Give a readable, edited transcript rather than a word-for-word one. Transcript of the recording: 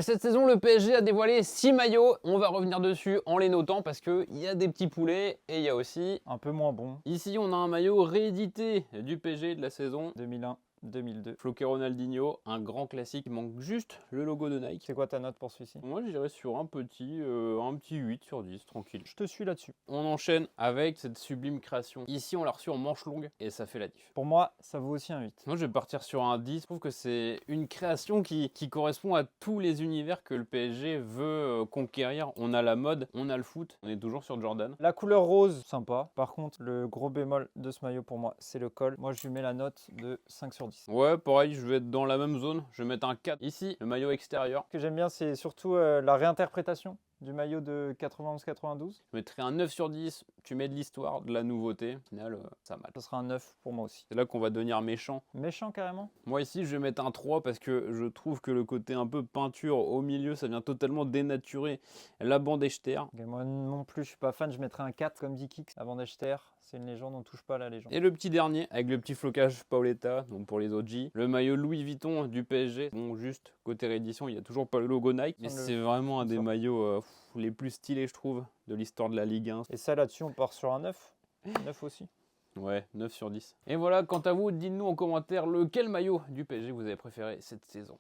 Cette saison, le PSG a dévoilé 6 maillots. On va revenir dessus en les notant parce qu'il y a des petits poulets et il y a aussi... Un peu moins bon. Ici, on a un maillot réédité du PSG de la saison 2001-2002. Floqué Ronaldinho, un grand classique. Il manque juste le logo de Nike. C'est quoi ta note pour celui-ci? Moi, j'irais sur un petit 8 sur 10, tranquille. Je te suis là-dessus. On enchaîne avec cette sublime création. Ici, on l'a reçu en manche longue et ça fait la diff. Pour moi, ça vaut aussi un 8. Moi, je vais partir sur un 10. Je trouve que c'est une création qui correspond à tous les univers que le PSG veut conquérir. On a la mode, on a le foot, on est toujours sur Jordan. La couleur rose, sympa. Par contre, le gros bémol de ce maillot pour moi, c'est le col. Moi, je lui mets la note de 5 sur 10. Ouais, pareil, je vais être dans la même zone. Je vais mettre un 4. Ici, le maillot extérieur. Ce que j'aime bien, c'est surtout la réinterprétation du maillot de 91-92. Je mettrai un 9 sur 10. Tu mets de l'histoire, de la nouveauté. Au final, ça match. Ce sera un 9 pour moi aussi. C'est là qu'on va devenir méchant. Méchant carrément. Moi ici, je vais mettre un 3 parce que je trouve que le côté un peu peinture au milieu, ça vient totalement dénaturer la bande Echter. Okay, moi non plus, je suis pas fan. Je mettrais un 4 comme dit Kix. Avant d'Echter, c'est une légende, on touche pas à la légende. Et le petit dernier, avec le petit flocage Paoletta, donc pour les OG. Le maillot Louis Vuitton du PSG. Bon, juste côté réédition, il y a toujours pas le logo Nike. Mais c'est vraiment un des maillots les plus stylés, je trouve, de l'histoire de la Ligue 1. Et ça, là-dessus, on part sur un 9. 9 aussi. Ouais, 9 sur 10. Et voilà, quant à vous, dites-nous en commentaire lequel maillot du PSG vous avez préféré cette saison.